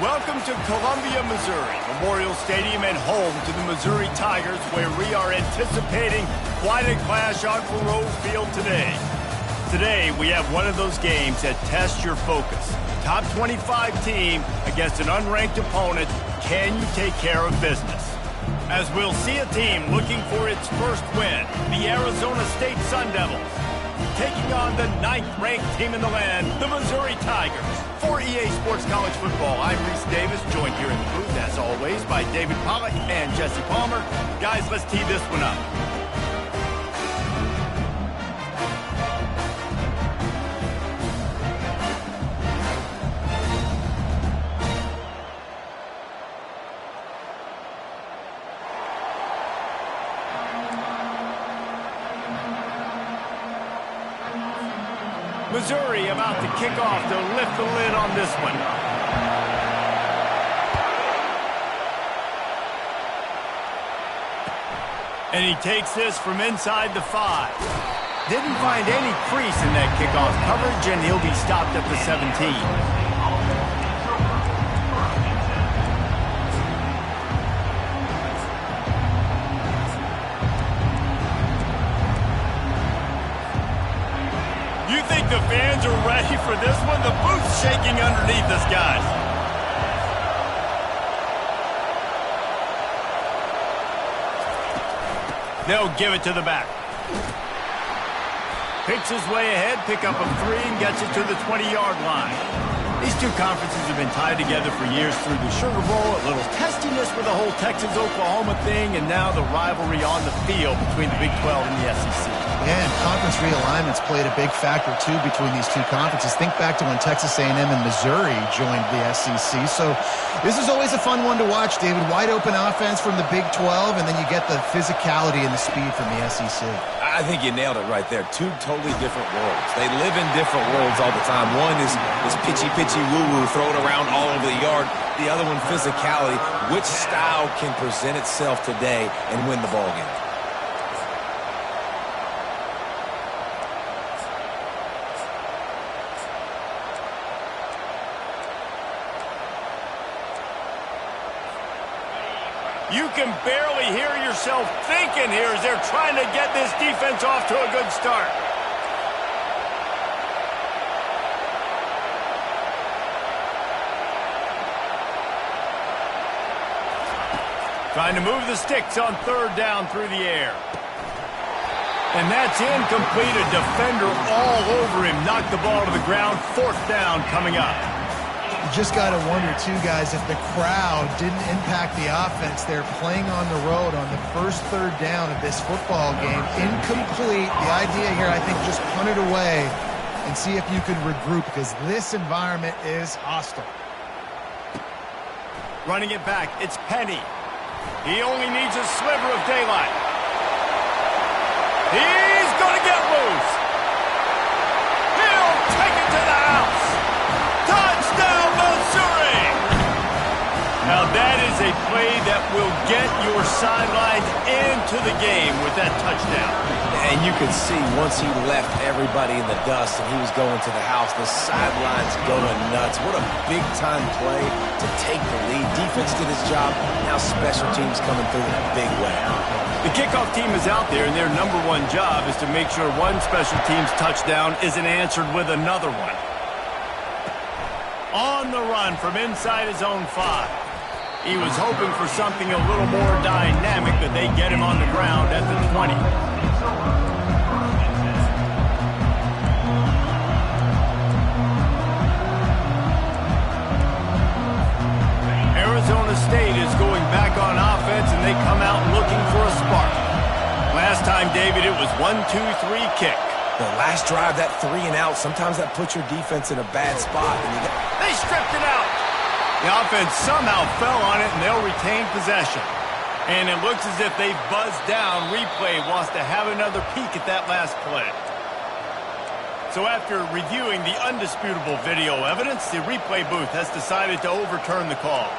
Welcome to Columbia, Missouri, Memorial Stadium and home to the Missouri Tigers, where we are anticipating quite a clash on Faurot Field today. Today, we have one of those games that tests your focus. Top 25 team against an unranked opponent. Can you take care of business? As we'll see a team looking for its first win, the Arizona State Sun Devils, taking on the 9th-ranked team in the land, the Missouri Tigers. For EA Sports College Football, I'm Reese Davis, joined here in the booth, as always, by David Pollack and Jesse Palmer. Guys, let's tee this one up. Missouri about to kick off to lift the lid on this one. And he takes this from inside the 5. Didn't find any crease in that kickoff coverage, and he'll be stopped at the 17. The fans are ready for this one. The booth's shaking underneath us, guys. They'll give it to the back. Picks his way ahead, pick up a 3, and gets it to the 20-yard line. These two conferences have been tied together for years through the Sugar Bowl, a little testiness with the whole Texas-Oklahoma thing, and now the rivalry on the field between the Big 12 and the SEC. Yeah, and conference realignments played a big factor, too, between these two conferences. Think back to when Texas A&M and Missouri joined the SEC. So this is always a fun one to watch, David. Wide open offense from the Big 12, and then you get the physicality and the speed from the SEC. I think you nailed it right there. Two totally different worlds. They live in different worlds all the time. One is pitchy, woo-woo, throw it around all over the yard. The other one, physicality. Which style can present itself today and win the ball game? You can barely hear yourself thinking here as they're trying to get this defense off to a good start. Trying to move the sticks on 3rd down through the air. And that's incomplete. A defender all over him. Knocked the ball to the ground. 4th down coming up. You just got to wonder, too, guys, if the crowd didn't impact the offense. They're playing on the road on the first 3rd down of this football game. Incomplete. The idea here, I think, just punt it away and see if you could regroup, because this environment is hostile. Running it back, it's Penny. He only needs a sliver of daylight. He's going to get loose. He'll take it to the house. Touchdown, Missouri! Now that is a play that will get your sidelines into the game with that touchdown. And you could see once he left everybody in the dust and he was going to the house, the sidelines going nuts. What a big-time play to take the lead. Defense did his job. Now special teams coming through in a big way. The kickoff team is out there, and their #1 job is to make sure one special teams touchdown isn't answered with another one. On the run from inside his own 5. He was hoping for something a little more dynamic, but they get him on the ground at the 20. Arizona State is going back on offense, and they come out looking for a spark. Last time, David, it was 1-2-3 kick. The last drive, that 3 and out, sometimes that puts your defense in a bad spot. They stripped it out. The offense somehow fell on it, and they'll retain possession. And it looks as if they've buzzed down. Replay wants to have another peek at that last play. So after reviewing the undisputable video evidence, the replay booth has decided to overturn the call.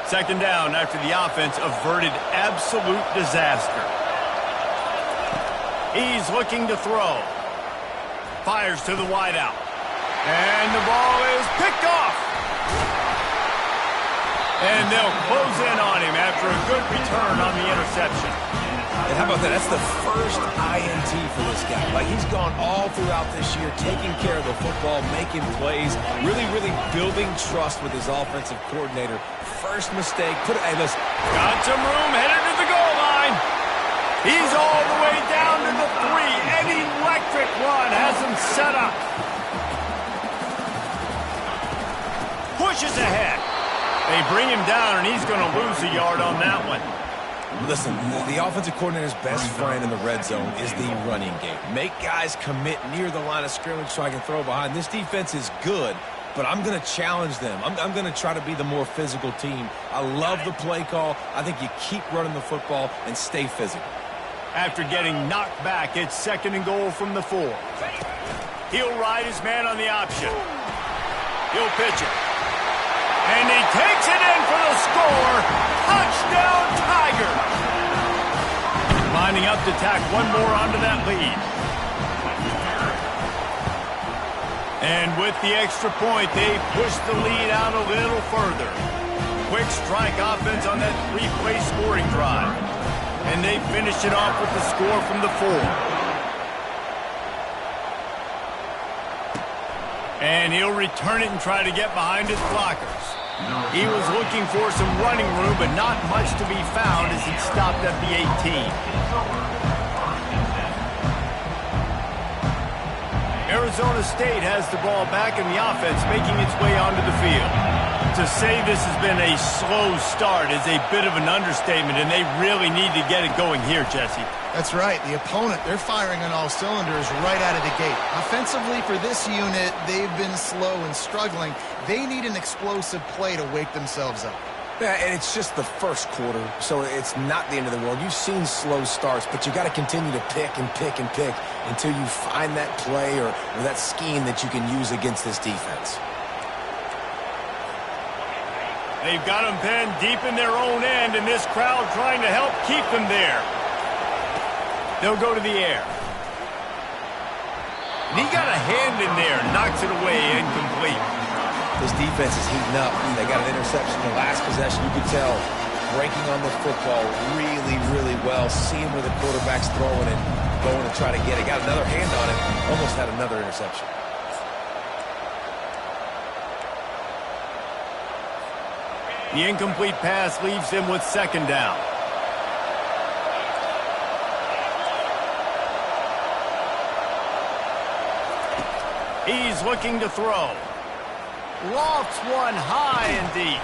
Second down after the offense averted absolute disaster. He's looking to throw. Fires to the wideout. And the ball is picked off. And they'll close in on him after a good return on the interception. And how about that? That's the first INT for this guy. Like, he's gone all throughout this year, taking care of the football, making plays, really building trust with his offensive coordinator. First mistake. Hey, listen. Got some room, headed to the goal line. He's all the way down to the 3. An electric run has him set up. Pushes ahead. They bring him down, and he's going to lose a yard on that one. Listen, the offensive coordinator's best friend in the red zone is the running game. Make guys commit near the line of scrimmage so I can throw behind. This defense is good, but I'm going to challenge them. I'm going to try to be the more physical team. I love the play call. I think you keep running the football and stay physical. After getting knocked back, it's 2nd and goal from the 4. He'll ride his man on the option. He'll pitch it. And he takes it in for the score. Touchdown, Tiger. Lining up to tack one more onto that lead. And with the extra point, they push the lead out a little further. Quick strike offense on that 3-play scoring drive. And they finish it off with the score from the 4. And he'll return it and try to get behind his blockers. He was looking for some running room, but not much to be found as he stopped at the 18. Arizona State has the ball back, and the offense making its way onto the field. To say this has been a slow start is a bit of an understatement, and they really need to get it going here, Jesse. That's right. The opponent, they're firing on all cylinders right out of the gate. Offensively, for this unit, they've been slow and struggling. They need an explosive play to wake themselves up. Yeah, and it's just the first quarter, so it's not the end of the world. You've seen slow starts, but you got to continue to pick and pick and pick until you find that play or that scheme that you can use against this defense. They've got them pinned deep in their own end, and this crowd trying to help keep them there. They'll go to the air. And he got a hand in there, knocks it away, incomplete. This defense is heating up. They got an interception the last possession. You could tell breaking on the football really well, seeing where the quarterback's throwing it, going to try to get it. Got another hand on it, almost had another interception. The incomplete pass leaves him with 2nd down. He's looking to throw. Lofts one high and deep.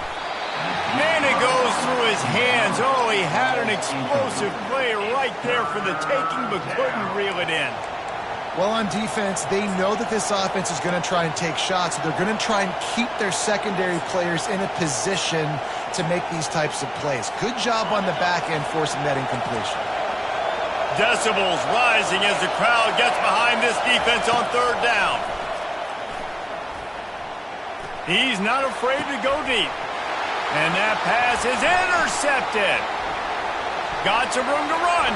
Man, it goes through his hands. Oh, he had an explosive play right there for the taking, but couldn't reel it in. Well, on defense, they know that this offense is going to try and take shots. So they're going to try and keep their secondary players in a position to make these types of plays. Good job on the back end forcing that incompletion. Decibels rising as the crowd gets behind this defense on 3rd down. He's not afraid to go deep. And that pass is intercepted. Got some room to run.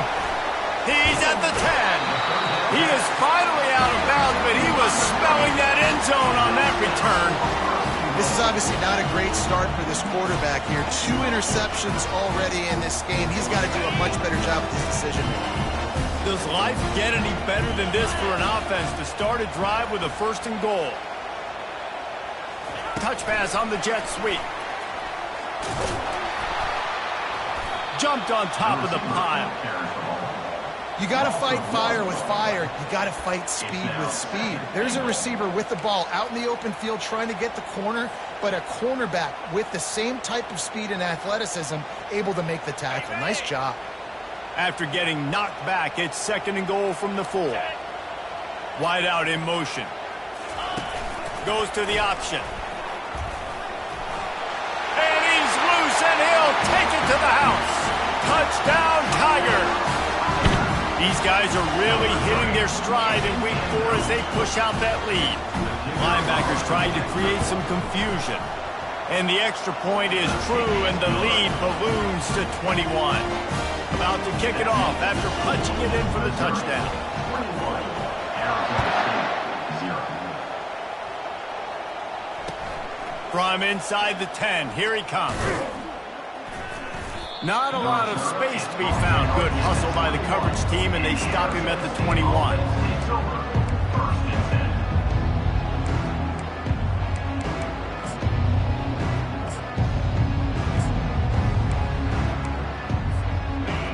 He's at the 10. He is finally out of bounds, but he was smelling that end zone on that return. This is obviously not a great start for this quarterback here. 2 interceptions already in this game. He's got to do a much better job with his decision-making. Does life get any better than this for an offense to start a drive with a 1st and goal? Touch pass on the jet sweep. Jumped on top of the pile. You got to fight fire with fire. You got to fight speed with speed. There's a receiver with the ball out in the open field trying to get the corner, but a cornerback with the same type of speed and athleticism able to make the tackle. Nice job. After getting knocked back, it's 2nd and goal from the 4. Wide out in motion. Goes to the option. And he's loose, and he'll take it to the house. Touchdown, Tiger. These guys are really hitting their stride in week 4 as they push out that lead. Linebackers trying to create some confusion. And the extra point is true, and the lead balloons to 21. About to kick it off after punching it in for the touchdown. From inside the 10, here he comes. Not a lot of space to be found. Good hustle by the coverage team, and they stop him at the 21.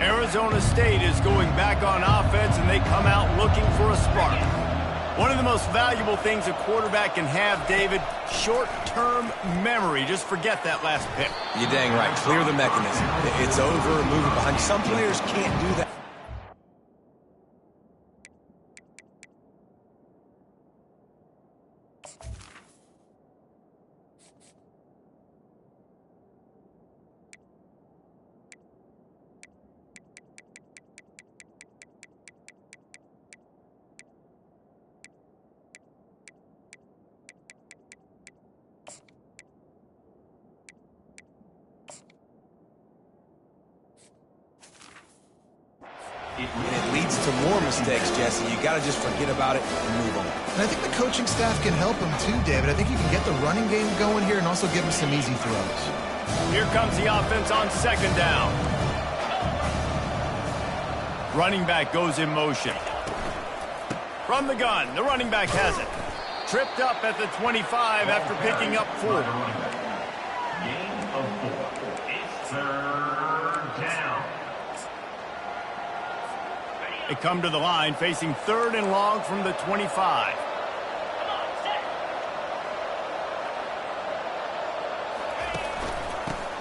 Arizona State is going back on offense, and they come out looking for a spark. One of the most valuable things a quarterback can have, David, short-term memory. Just forget that last pick. You're dang right. Clear the mechanism. It's over, move it behind. Some players can't do that. And it leads to more mistakes, Jesse. You got to just forget about it and move on. And I think the coaching staff can help him too, David. I think you can get the running game going here and also give him some easy throws. Here comes the offense on second down. Running back goes in motion. From the gun, the running back has it. Tripped up at the 25 after picking up 4. Gain of 4. It's third down. They come to the line facing 3rd and long from the 25.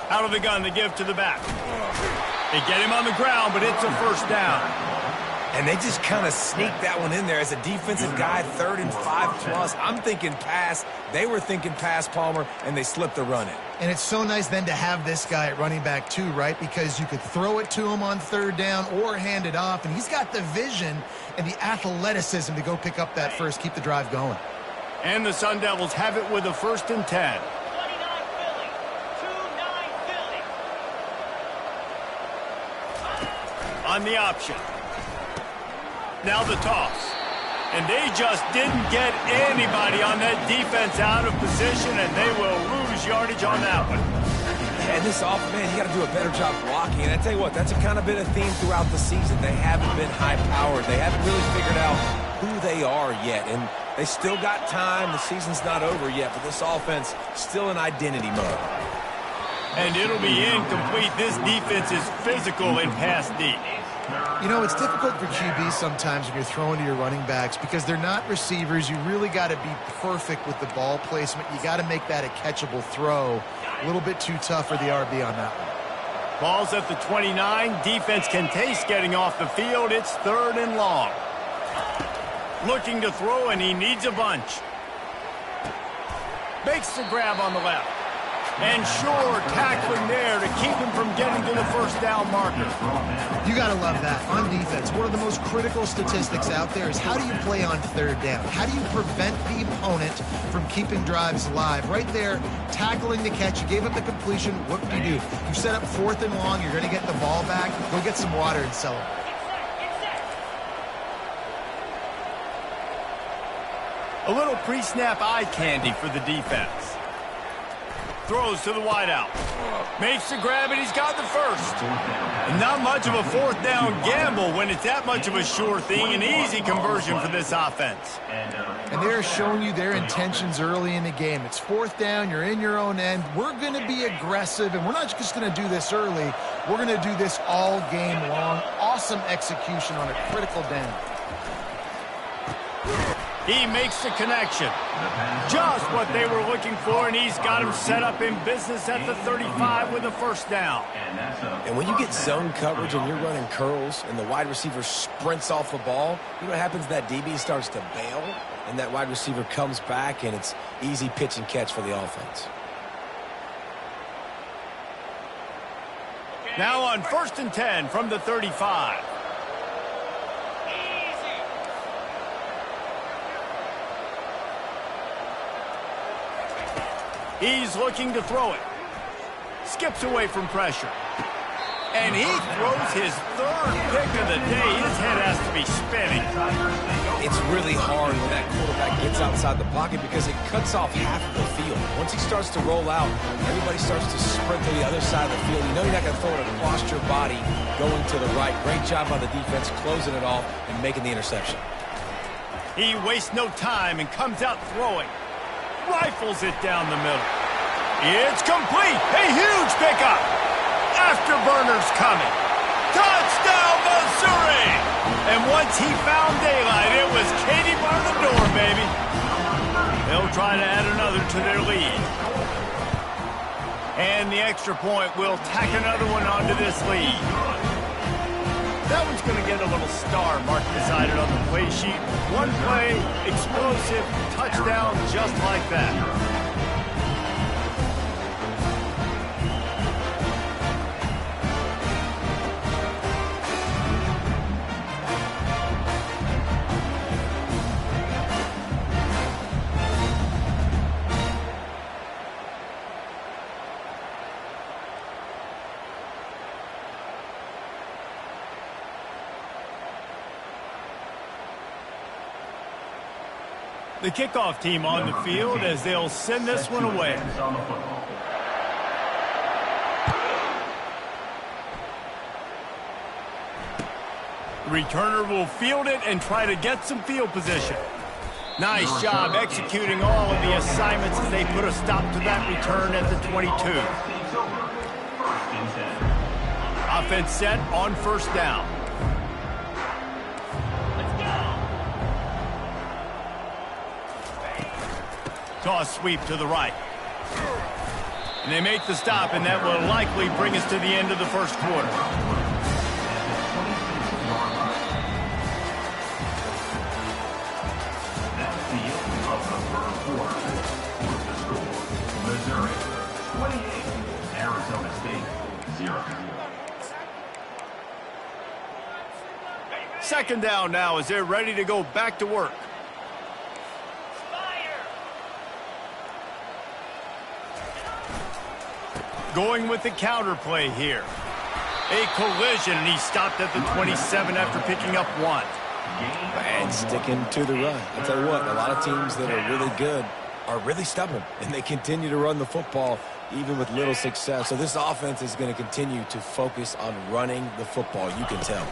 Out of the gun, they give to the back. They get him on the ground, but it's a first down. And they just kind of sneak that one in there as a defensive guy, 3rd and 5+. I'm thinking pass. They were thinking pass, Palmer, and they slipped the run in. And it's so nice then to have this guy at running back too, right? Because you could throw it to him on 3rd down or hand it off, and he's got the vision and the athleticism to go pick up that first, keep the drive going. And the Sun Devils have it with a 1st and 10. On the option. Now the toss. And they just didn't get anybody on that defense out of position, and they will lose yardage on that one. Yeah, and this offense, man, you got to do a better job blocking. And I tell you what, that's kind of been a theme throughout the season. They haven't been high-powered. They haven't really figured out who they are yet. And they still got time. The season's not over yet, but this offense still in identity mode. And it'll be incomplete. This defense is physical and pass deep. You know, it's difficult for QBs sometimes when you're throwing to your running backs because they're not receivers. You really got to be perfect with the ball placement. You got to make that a catchable throw. A little bit too tough for the RB on that one. Ball's at the 29. Defense can taste getting off the field. It's 3rd and long. Looking to throw, and he needs a bunch. Makes the grab on the left. And sure, tackling there to keep him from getting to the first down marker. You got to love that. On defense, one of the most critical statistics out there is how do you play on 3rd down? How do you prevent the opponent from keeping drives alive? Right there, tackling the catch. You gave up the completion. What do? You set up 4th and long. You're going to get the ball back. Go get some water and celebrate. A little pre-snap eye candy for the defense. Throws to the wideout. Makes the grab, and he's got the first. Not much of a 4th down gamble when it's that much of a sure thing. An easy conversion for this offense. And they're showing you their intentions early in the game. It's 4th down. You're in your own end. We're going to be aggressive, and we're not just going to do this early. We're going to do this all game long. Awesome execution on a critical down. He makes the connection. Just what they were looking for, and he's got him set up in business at the 35 with a first down. And when you get zone coverage and you're running curls and the wide receiver sprints off the ball, you know what happens? That DB starts to bail, and that wide receiver comes back, and it's easy pitch and catch for the offense. Now on 1st and 10 from the 35. He's looking to throw it. Skips away from pressure. And he throws his third pick of the day. His head has to be spinning. It's really hard when that quarterback gets outside the pocket because it cuts off half of the field. Once he starts to roll out, everybody starts to sprint to the other side of the field. You know you're not going to throw it across your body going to the right. Great job by the defense closing it off and making the interception. He wastes no time and comes out throwing. Rifles it down the middle. It's complete. A huge pickup. Afterburner's coming. Touchdown, Missouri! And once he found daylight, it was Katie bar the door, baby. They'll try to add another to their lead. And the extra point will tack another one onto this lead. That one's going to get a little star mark beside it on the play sheet. One play, explosive, touchdown, just like that. The kickoff team on the field as they'll send this one away. The returner will field it and try to get some field position. Nice job executing all of the assignments as they put a stop to that return at the 22. Offense set on first down. Toss sweep to the right. And they make the stop, and that will likely bring us to the end of the first quarter. That's the end of the first quarter. The score, Missouri 28, Arizona State 0. Second down now as they're ready to go back to work. Going with the counter play here. A collision, and he stopped at the 27 after picking up one. And sticking to the run. I'll tell you what, a lot of teams that are really good are really stubborn, and they continue to run the football even with little success. So this offense is going to continue to focus on running the football. You can tell.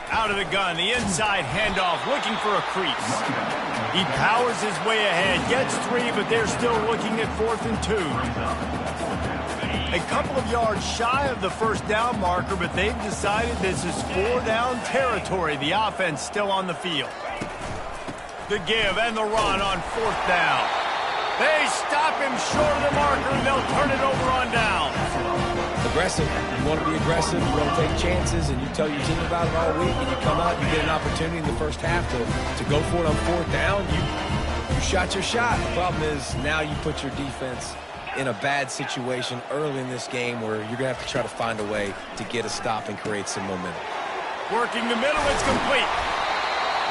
Out of the gun, the inside handoff, looking for a crease. He powers his way ahead, gets 3, but they're still looking at 4th and 2. A couple of yards shy of the first down marker, but they've decided this is 4-down territory. The offense still on the field. The give and the run on 4th down. They stop him short of the marker, and they'll turn it over on down. Aggressive. You want to be aggressive. You want to take chances, and you tell your team about it all week, and you come out and you get an opportunity in the first half to go for it on 4th down. You shot your shot. The problem is now you put your defense in a bad situation early in this game where you're going to have to try to find a way to get a stop and create some momentum. Working the middle, it's complete.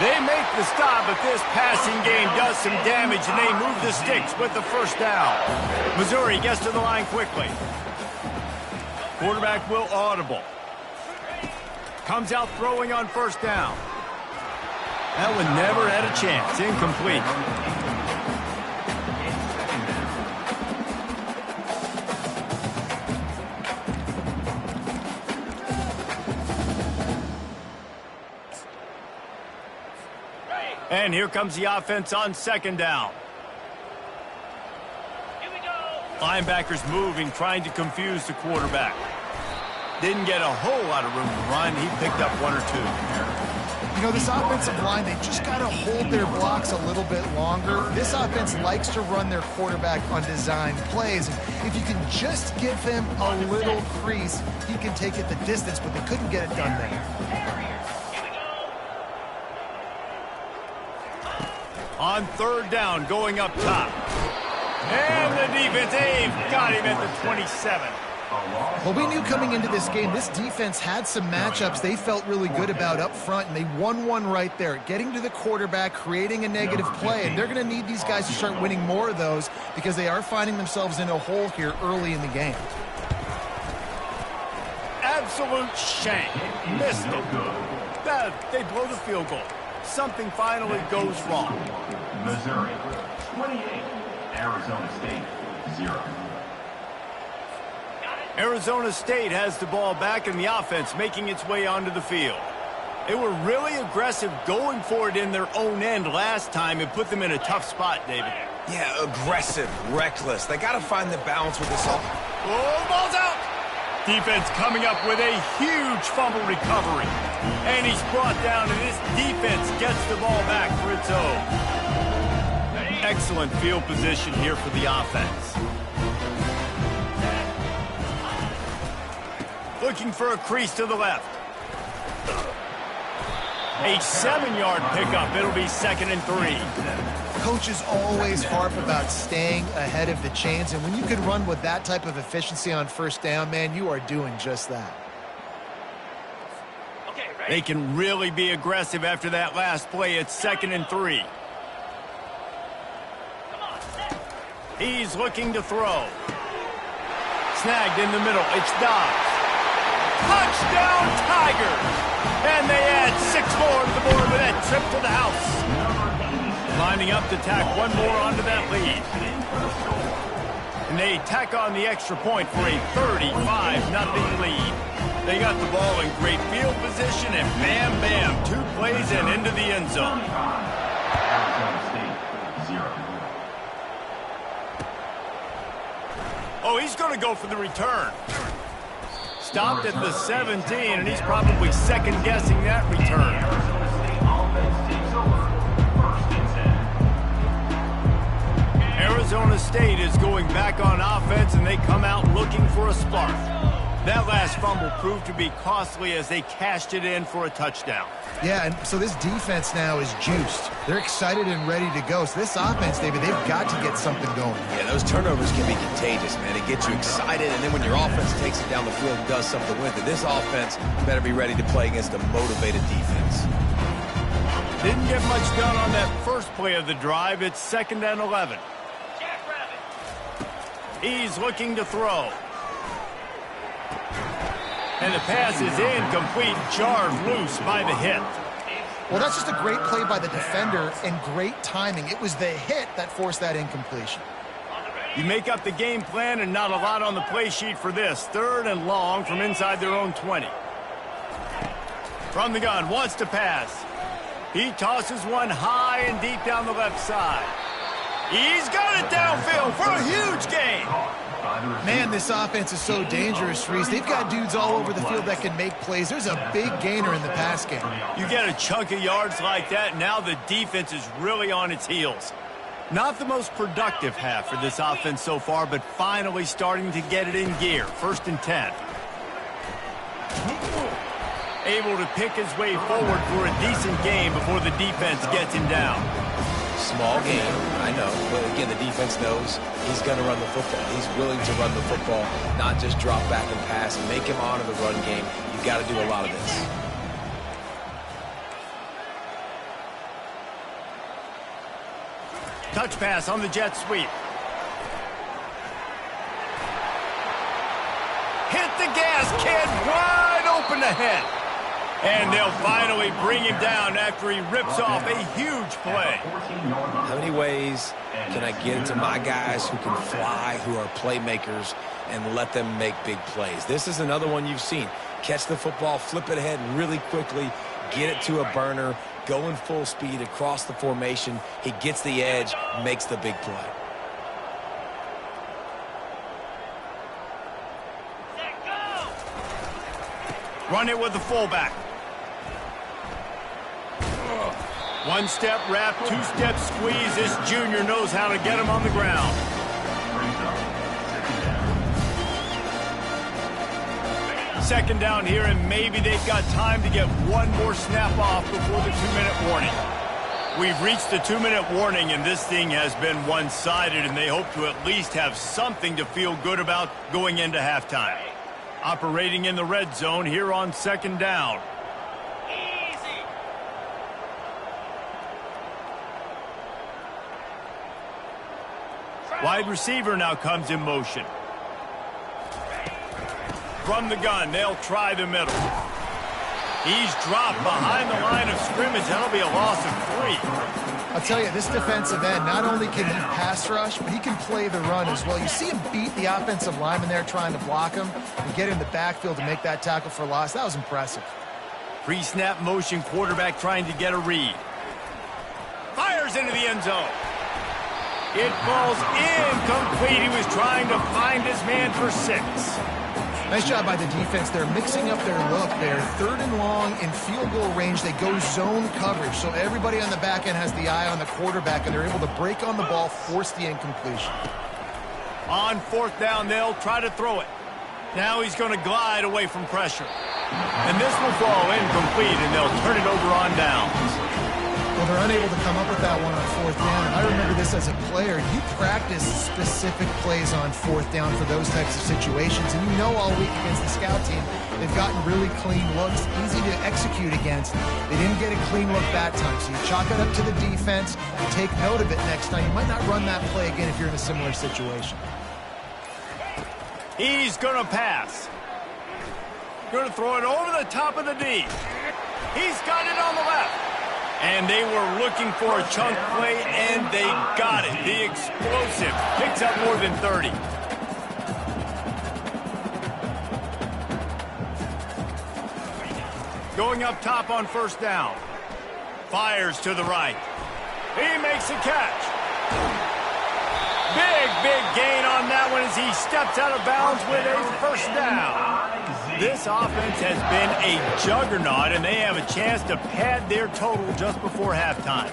They make the stop, but this passing game does some damage, and they move the sticks with the first down. Missouri gets to the line quickly. Quarterback will audible. Comes out throwing on first down. That one never had a chance. Incomplete. And here comes the offense on second down. Here we go. Linebackers moving, trying to confuse the quarterback. Didn't get a whole lot of room to run. He picked up 1 or 2. You know, this offensive line, they just got to hold their blocks a little bit longer. This offense likes to run their quarterback on design plays. And if you can just give him a little crease, he can take it the distance, but they couldn't get it done there. On third down, going up top. And the defense, they've got him at the 27. Well, we knew coming into this game, this defense had some matchups they felt really good about up front, and they won one right there, getting to the quarterback, creating a negative play, and they're going to need these guys to start winning more of those because they are finding themselves in a hole here early in the game. Absolute shank. Missed it. They blow the field goal. Something finally goes wrong. Missouri, 28. Arizona State, 0. Arizona State has the ball back in the offense, making its way onto the field. They were really aggressive going for it in their own end last time. It put them in a tough spot, David. Yeah, aggressive, reckless. They got to find the balance with this all. Oh, ball's out! Defense coming up with a huge fumble recovery. And he's brought down, and this defense gets the ball back for its own. Excellent field position here for the offense. Looking for a crease to the left. A 7-yard pickup. It'll be 2nd and 3. Coaches always harp about staying ahead of the chains, and when you can run with that type of efficiency on first down, man, you are doing just that. They can really be aggressive after that last play. It's 2nd and 3. He's looking to throw. Snagged in the middle. It's Dobbs. Touchdown, Tigers! And they add 6 more to the board with that trip to the house. Lining up to tack one more onto that lead. And they tack on the extra point for a 35-0 lead. They got the ball in great field position, and bam, bam, 2 plays and into the end zone. Arizona State, 0. Oh, he's going to go for the return. Stopped at the 17, and he's probably second-guessing that return. Arizona State is going back on offense, and they come out looking for a spark. That last fumble proved to be costly as they cashed it in for a touchdown. Yeah, and so this defense now is juiced. They're excited and ready to go. So this offense, David, they've got to get something going. Yeah, those turnovers can be contagious, man. It gets you excited, and then when your offense takes it down the field and does something with it, this offense better be ready to play against a motivated defense. Didn't get much done on that first play of the drive. It's 2nd and 11. He's looking to throw. And the pass is incomplete, jarred loose by the hit. Well, that's just a great play by the defender and great timing. It was the hit that forced that incompletion. You make up the game plan and not a lot on the play sheet for this. 3rd and long from inside their own 20. From the gun, wants to pass. He tosses one high and deep down the left side. He's got it downfield for a huge gain. Man, this offense is so dangerous, Reese. They've got dudes all over the field that can make plays. There's a big gainer in the pass game. You get a chunk of yards like that, now the defense is really on its heels. Not the most productive half for this offense so far, but finally starting to get it in gear. 1st and 10. Able to pick his way forward for a decent game before the defense gets him down. Small game, I know, but again, the defense knows he's going to run the football. He's willing to run the football, not just drop back and pass and make him honor the run game. You've got to do a lot of this. Touch pass on the jet sweep. Hit the gas, kid, wide open ahead. And they'll finally bring him down after he rips off a huge play. How many ways can I get into my guys who can fly, who are playmakers, and let them make big plays? This is another one you've seen. Catch the football, flip it ahead really quickly, get it to a burner, go in full speed across the formation. He gets the edge, makes the big play. Run it with the fullback. One step wrap, 2-step squeeze. This junior knows how to get him on the ground. Second down here, and maybe they've got time to get one more snap off before the 2-minute warning. We've reached the 2-minute warning, and this thing has been one-sided, and they hope to at least have something to feel good about going into halftime. Operating in the red zone here on 2nd down. Easy. Wide receiver now comes in motion. From the gun, they'll try the middle. He's dropped behind the line of scrimmage. That'll be a loss of 3. I'll tell you, this defensive end, not only can he pass rush, but he can play the run as well. You see him beat the offensive lineman there trying to block him and get in the backfield to make that tackle for loss. That was impressive. Pre-snap motion, quarterback trying to get a read. Fires into the end zone. It falls incomplete. He was trying to find his man for 6. Nice job by the defense. They're mixing up their look. They're 3rd and long in field goal range. They go zone coverage, so everybody on the back end has the eye on the quarterback, and they're able to break on the ball, force the incompletion. On 4th down, they'll try to throw it. Now he's going to glide away from pressure. And this will fall incomplete, and they'll turn it over on downs. Well, they're unable to come up with that one on 4th down. And I remember this as a player. You practice specific plays on 4th down for those types of situations. And you know all week against the scout team, they've gotten really clean looks, easy to execute against. They didn't get a clean look that time. So you chalk it up to the defense and take note of it next time. You might not run that play again if you're in a similar situation. He's going to pass. Going to throw it over the top of the D. He's got it on the left. And they were looking for a chunk play, and they got it. The explosive picks up more than 30. Going up top on 1st down. Fires to the right. He makes a catch. Big gain on that one as he steps out of bounds with a 1st down. This offense has been a juggernaut, and they have a chance to pad their total just before halftime.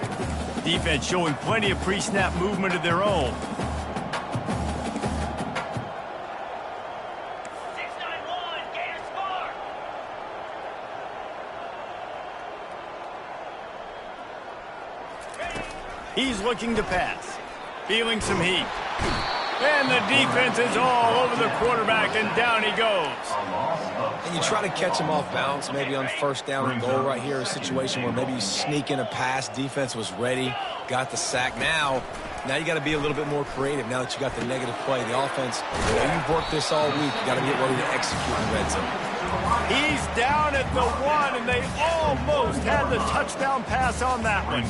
Defense showing plenty of pre-snap movement of their own. 691, gain a score. He's looking to pass. Feeling some heat. And the defense is all over the quarterback, and down he goes. And you try to catch him off balance, maybe on 1st down and goal right here, a situation where maybe you sneak in a pass, defense was ready, got the sack. Now you got to be a little bit more creative now that you got the negative play. The offense, you've worked this all week. You got to get ready to execute in the red zone. He's down at the 1, and they almost had the touchdown pass on that one.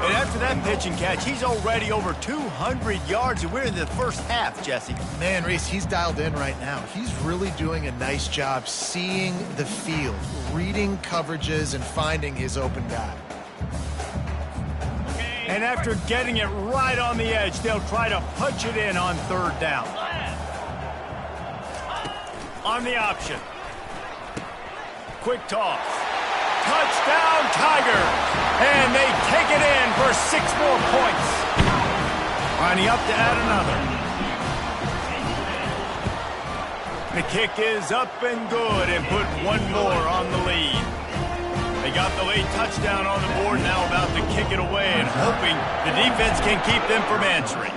And after that pitch and catch, he's already over 200 yards, and we're in the 1st half, Jesse. Man, Reese, he's dialed in right now. He's really doing a nice job seeing the field, reading coverages, and finding his open guy. And after getting it right on the edge, they'll try to punch it in on 3rd down. On the option. Quick toss. Touchdown, Tigers! And they take it in for 6 more points. Lining up to add another. The kick is up and good and put 1 more on the lead. They got the late touchdown on the board, now about to kick it away and hoping the defense can keep them from answering.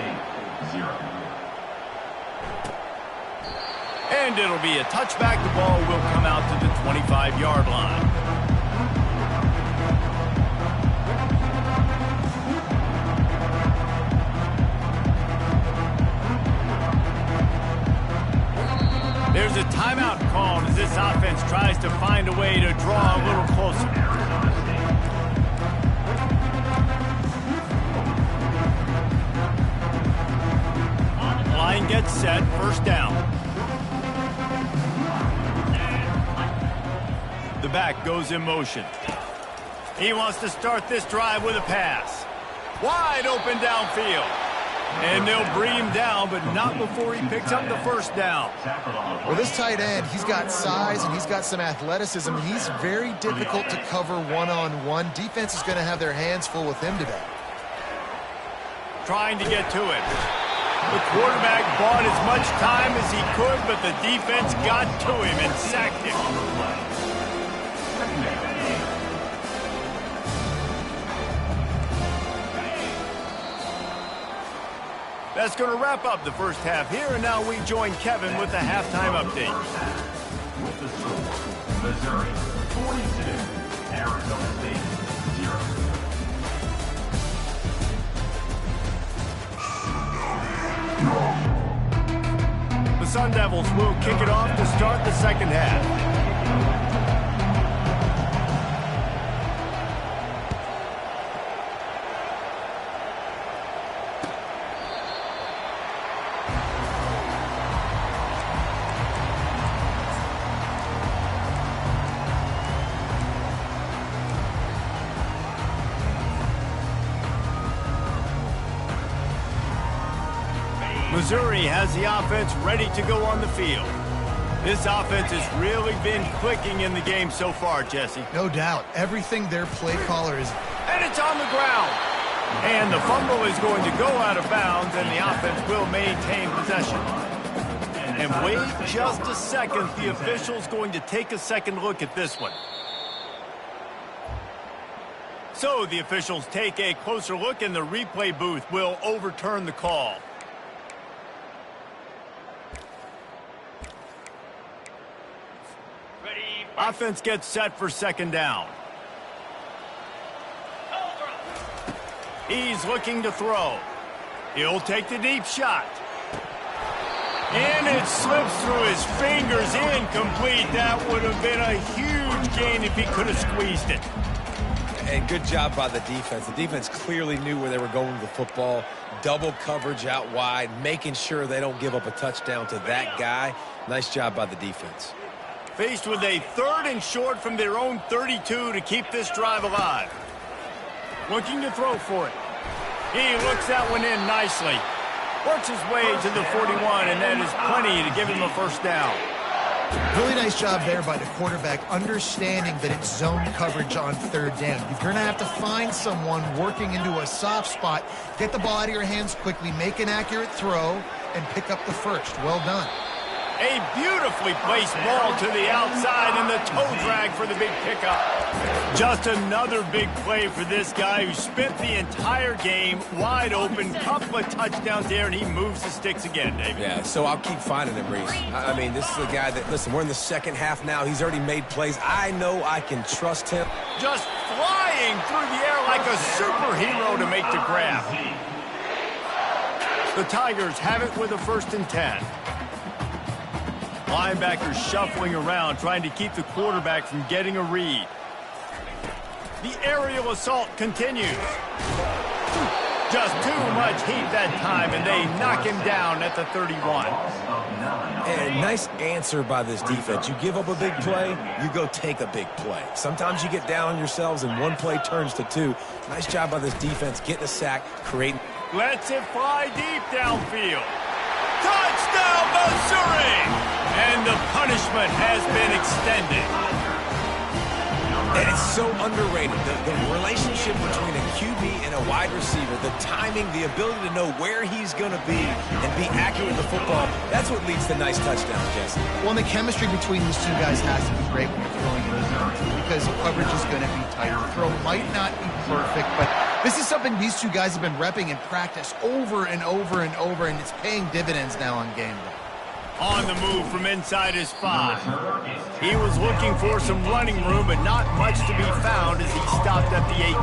And it'll be a touchback. The ball will come out to the 25-yard line. There's a timeout called as this offense tries to find a way to draw a little closer. Line gets set, 1st down. The back goes in motion. He wants to start this drive with a pass. Wide open downfield. And they'll bring him down, but not before he picks up the 1st down. Well, this tight end, he's got size and he's got some athleticism. He's very difficult to cover one-on-one. Defense is going to have their hands full with him today. Trying to get to it. The quarterback bought as much time as he could, but the defense got to him and sacked him. That's going to wrap up the first half here, and now we join Kevin with the halftime update. With the score, Missouri 42, Arizona State 0. The Sun Devils will kick it off to start the second half. Missouri has the offense ready to go on the field. This offense has really been clicking in the game so far, Jesse. No doubt. Everything their play caller is... And it's on the ground. And the fumble is going to go out of bounds, and the offense will maintain possession. And wait just a second. The official's going to take a second look at this one. So the officials take a closer look, and the replay booth will overturn the call. Offense gets set for second down. He's looking to throw. He'll take the deep shot. And it slips through his fingers, incomplete. That would have been a huge gain if he could have squeezed it. And good job by the defense. The defense clearly knew where they were going with the football. Double coverage out wide, making sure they don't give up a touchdown to that guy. Nice job by the defense. Faced with a 3rd and short from their own 32 to keep this drive alive. Looking to throw for it. He looks that one in nicely. Works his way to the 41, and that is plenty to give him a first down. Really nice job there by the quarterback, understanding that it's zone coverage on 3rd down. You're going to have to find someone working into a soft spot, get the ball out of your hands quickly, make an accurate throw, and pick up the first. Well done. A beautifully placed ball to the outside, and the toe drag for the big pickup. Just another big play for this guy who spent the entire game wide open. Couple of touchdowns there, and he moves the sticks again, David. Yeah, so I'll keep finding him, Reese. I mean, this is a guy that, listen, we're in the second half now. He's already made plays. I know I can trust him. Just flying through the air like a superhero to make the grab. The Tigers have it with a 1st and 10. Linebackers shuffling around, trying to keep the quarterback from getting a read. The aerial assault continues. Just too much heat that time, and they knock him down at the 31. And nice answer by this defense. You give up a big play, you go take a big play. Sometimes you get down on yourselves, and one play turns to 2. Nice job by this defense, getting a sack, creating... Lets it fly deep downfield. Touchdown, Missouri! And the punishment has been extended. And it's so underrated. The relationship between a QB and a wide receiver, the timing, the ability to know where he's going to be and be accurate with the football, that's what leads to nice touchdowns, Jesse. Well, and the chemistry between these two guys has to be great when you're throwing it because coverage is going to be tight. The throw might not be perfect, but this is something these two guys have been repping in practice over and over and over, and it's paying dividends now on game day. On the move from inside his 5. He was looking for some running room, but not much to be found as he stopped at the 18.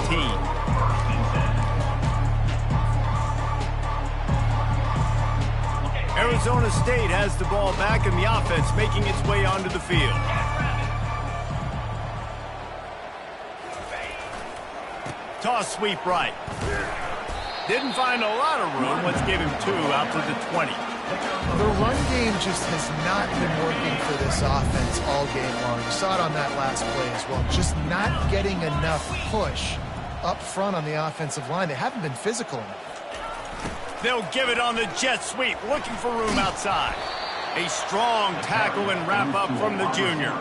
Arizona State has the ball back, and the offense making its way onto the field. Toss sweep right. Didn't find a lot of room. Let's give him 2 out to the 20. The run game just has not been working for this offense all game long. You saw it on that last play as well. Just not getting enough push up front on the offensive line. They haven't been physical enough. They'll give it on the jet sweep, looking for room outside. A strong tackle and wrap up from the junior.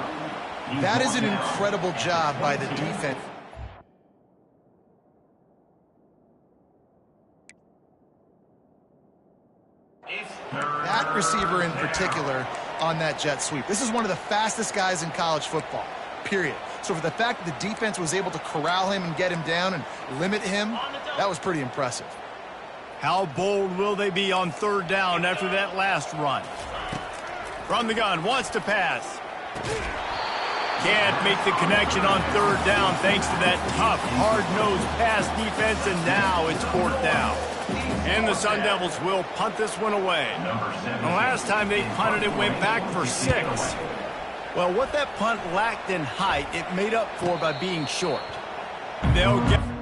That is an incredible job by the defense. That receiver in particular on that jet sweep. This is one of the fastest guys in college football, period. So for the fact that the defense was able to corral him and get him down and limit him, that was pretty impressive. How bold will they be on third down after that last run? From the gun, wants to pass. Can't make the connection on third down thanks to that tough, hard-nosed pass defense, and now it's fourth down. And the Sun Devils will punt this one away. The last time they punted, it went back for 6. Well, what that punt lacked in height, it made up for by being short. They'll get...